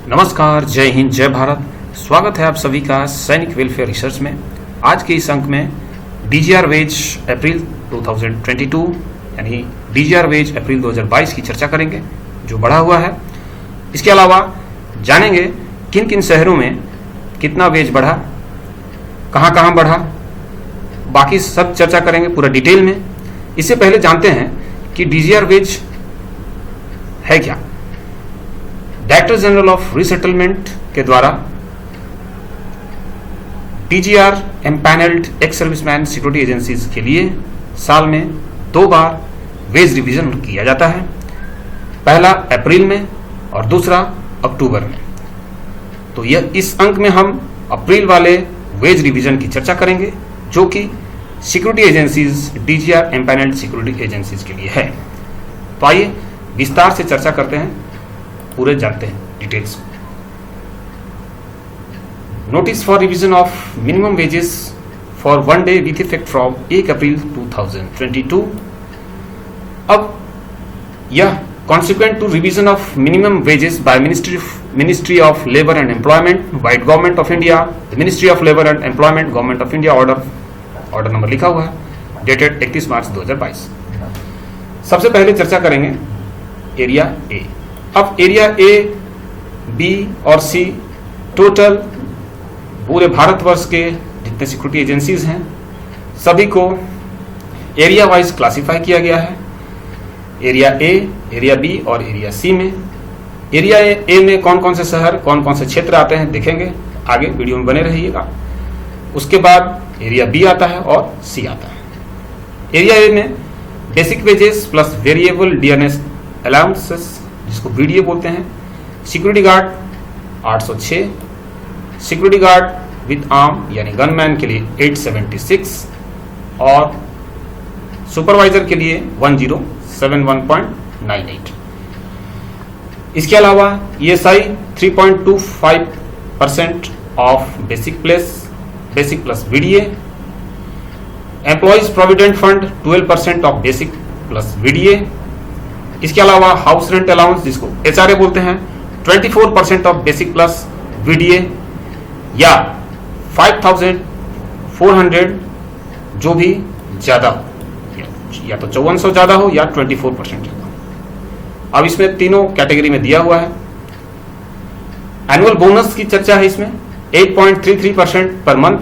नमस्कार, जय हिंद, जय भारत। स्वागत है आप सभी का सैनिक वेलफेयर रिसर्च में। आज के इस अंक में डीजीआर वेज अप्रैल 2022 यानी डीजीआर वेज अप्रैल 2022 की चर्चा करेंगे जो बढ़ा हुआ है। इसके अलावा जानेंगे किन किन शहरों में कितना वेज बढ़ा, कहाँ कहाँ बढ़ा, बाकी सब चर्चा करेंगे पूरा डिटेल में। इससे पहले जानते हैं कि डीजीआर वेज है क्या। डायरेक्टर जनरल ऑफ रिसेटलमेंट के द्वारा DGR empanelled ex serviceman security agencies के लिए साल में 2 बार वेज रिवीजन किया जाता है, पहला अप्रैल में और दूसरा अक्टूबर में। तो यह इस अंक में हम अप्रैल वाले वेज रिवीजन की चर्चा करेंगे जो कि security agencies DGR empanelled security agencies के लिए है। तो आइए विस्तार से चर्चा करते हैं, पूरे जानते हैं details. Notice for revision of minimum wages for 1 day with effect from 1 अप्रैल 2022। अब यह consequent to revision of minimum wages by Ministry of Labour and Employment by Government of India, the Ministry of Labour and Employment, Government of India order number लिखा हुआ है, dated 31 मार्च 2022। सबसे पहले चर्चा करेंगे area A. अब एरिया ए, बी और सी total पूरे भारतवर्ष के जितने सिक्योरिटी एजेंसीज हैं सभी को एरिया वाइज क्लासिफाई किया गया है। एरिया ए, एरिया बी और एरिया सी में। एरिया ए में कौन कौन से शहर, कौन कौन से क्षेत्र आते हैं देखेंगे, आगे वीडियो में बने रहिएगा। उसके बाद एरिया बी आता है और सी आता है। एरिया ए में basic wages plus variable dearness allowances जिसको बीडीए बोलते हैं, security guard 806, security guard with arm यानी गनमैन के लिए 876 और सुपरवाइजर के लिए 1071.98। इसके अलावा ESI 3.25% of basic plus BDA, employees provident fund 12% of basic plus BDA. इसके अलावा हाउस रेंट अलाउंस जिसको एचआरए बोलते हैं 24% ऑफ बेसिक प्लस बीडीए या 5400 जो भी ज्यादा हो, या तो 5400 ज्यादा हो या 24% ज्यादा हो। अब इसमें तीनों कैटेगरी में दिया हुआ है। एनुअल बोनस की चर्चा है इसमें 8.33% per month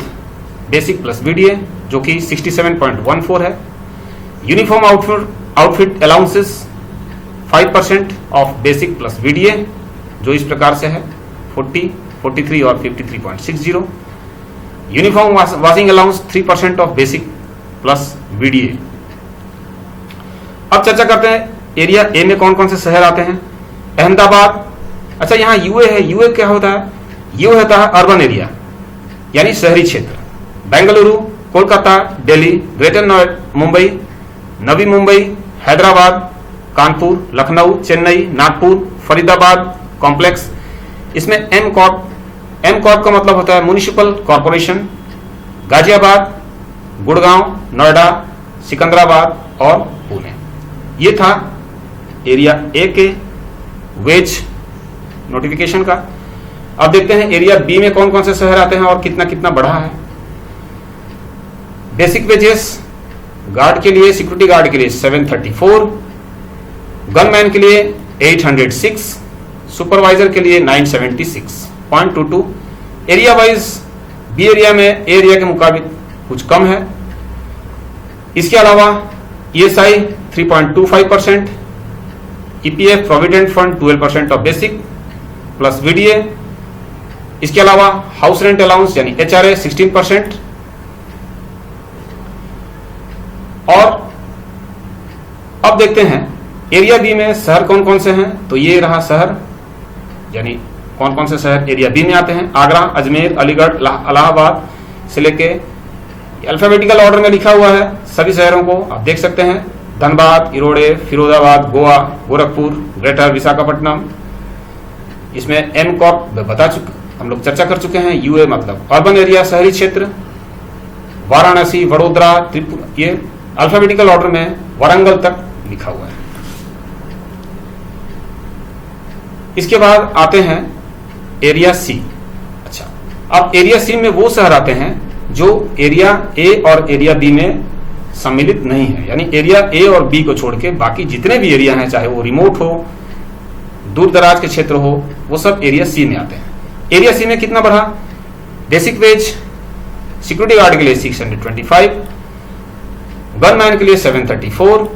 basic plus BDA जो कि 67.14 है। Uniform outfit allowances 5% of basic plus BDA जो इस प्रकार से है 40, 43 और 53.60। Uniform washing allowance 3% of basic plus BDA. अब चर्चा करते हैं एरिया ए में कौन कौन से शहर आते हैं। अहमदाबाद, अच्छा यहाँ यूए है, यूए क्या होता है? यूए होता है अर्बन एरिया यानी शहरी क्षेत्र। Bengaluru, Kolkata, Delhi, greater Mumbai, Navi Mumbai, Hyderabad, Kanpur, Lucknow, Chennai, Nagpur, Faridabad complex. इसमें एम कॉर्प का मतलब होता है म्युनिसिपल कॉर्पोरेशन। गाजियाबाद, गुड़गांव, नोएडा, सिकंदराबाद और पुणे। ये था एरिया ए के वेज नोटिफिकेशन का। अब देखते हैं एरिया बी में कौन कौन से शहर आते हैं और कितना कितना बढ़ा है। बेसिक वेजेस गार्ड के लिए, सिक्योरिटी गार्ड के लिए 734, गनमैन के लिए 806, सुपरवाइजर के लिए 976.22। एरिया वाइज बी एरिया में एरिया के मुकाबले कुछ कम है। इसके अलावा ESI 3.25%, EPF provident fund 12% of basic plus BDA. इसके अलावा हाउस रेंट अलाउंस यानी एचआरए 16%। और अब देखते हैं एरिया बी में शहर कौन कौन से हैं। तो ये रहा शहर, यानी कौन कौन से शहर एरिया बी में आते हैं। आगरा, अजमेर, अलीगढ़, इलाहाबाद से लेके अल्फाबेटिकल ऑर्डर में लिखा हुआ है सभी शहरों को आप देख सकते हैं। धनबाद, इरोड़े, फिरोजाबाद, गोवा, गोरखपुर, ग्रेटर विशाखापट्टनम। इसमें एम कॉर्प बता चुके, हम लोग चर्चा कर चुके हैं। यूए मतलब अर्बन एरिया शहरी क्षेत्र। वाराणसी, वडोदरा, त्रिपुरा, ये अल्फाबेटिकल ऑर्डर में वारंगल तक लिखा हुआ है। इसके बाद आते हैं एरिया सी। अच्छा, अब एरिया सी में वो शहर आते हैं जो एरिया ए और एरिया बी में सम्मिलित नहीं है, यानी एरिया ए और बी को छोड़ के बाकी जितने भी एरिया हैं, चाहे वो रिमोट हो, दूर दराज के क्षेत्र हो, वो सब एरिया सी में आते हैं। एरिया सी में कितना बढ़ा? बेसिक वेज सिक्योरिटी गार्ड के लिए 625, गनमैन के लिए 734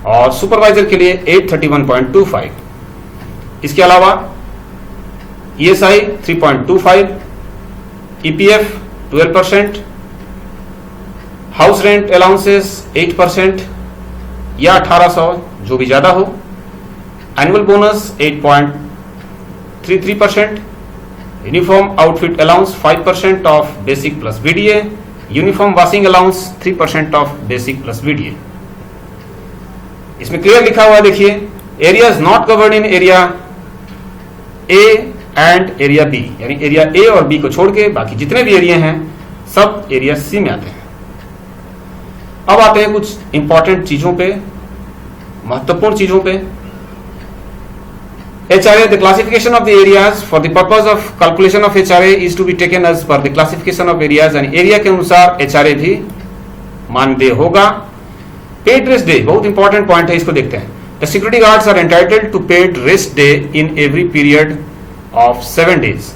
और सुपरवाइजर के लिए 831.25। इसके अलावा ESI 3.25, EPF 12%, house rent allowances 8% या 1800 जो भी ज्यादा हो, annual bonus 8.33%, uniform outfit allowance 5% of basic plus VDA, uniform washing allowance 3% of basic plus VDA। इसमें क्लियर लिखा हुआ देखिए, areas not covered in area A and area B, यानी एरिया ए और बी को छोड़ के बाकी जितने भी एरिया हैं सब एरिया सी में आते हैं। अब आते हैं कुछ इंपॉर्टेंट चीजों पे, महत्वपूर्ण चीजों पे। HRA, the classification of the areas for the purpose of calculation of HRA is to be taken as per the classification of areas, यानी एरिया के अनुसार HRA भी मानदेय होगा। पेड रेस्ट डे बहुत इंपॉर्टेंट पॉइंट है, इसको देखते हैं। The security guards are entitled to paid rest day in every period of 7 days।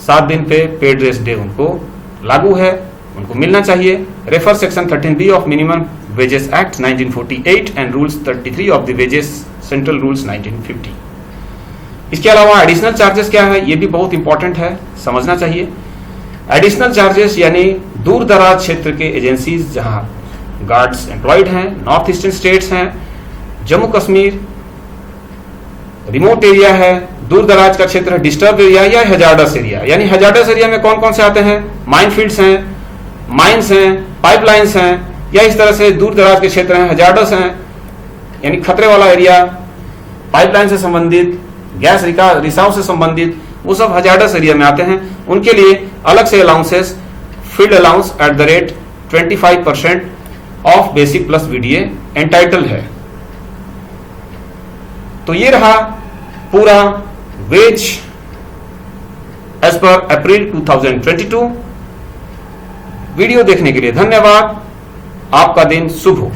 7 दिन पे पेड रेस्ट डे उनको लागू है, उनको मिलना चाहिए। Refer section 13B of minimum wages act 1948 and rules 33 of the wages central rules 1950। इसके अलावा एडिशनल चार्जेस क्या है, ये भी बहुत इंपॉर्टेंट है, समझना चाहिए। एडिशनल चार्जेस यानी दूर दराज क्षेत्र के एजेंसीज जहां गार्ड्स एम्प्लॉयड हैं, नॉर्थ ईस्टर्न स्टेट्स हैं, जम्मू कश्मीर रिमोट एरिया है, दूर दराज का क्षेत्र है, डिस्टर्ब एरिया या हजार्डस एरिया। यानी हजार्डस एरिया में कौन कौन से आते हैं? माइनफील्ड्स हैं, माइंस हैं, पाइपलाइंस हैं, या इस तरह से दूर दराज के क्षेत्र हैं, हजार्डस हैं, यानी खतरे वाला एरिया, पाइपलाइन से संबंधित, गैस रिसाव से संबंधित, वो सब हजार्डस एरिया में आते हैं। उनके लिए अलग से allowances, field allowance at the rate 25% of basic plus VDA entitle है। तो ये रहा पूरा वेज एज पर अप्रैल 2022। वीडियो देखने के लिए धन्यवाद। आपका दिन शुभ हो।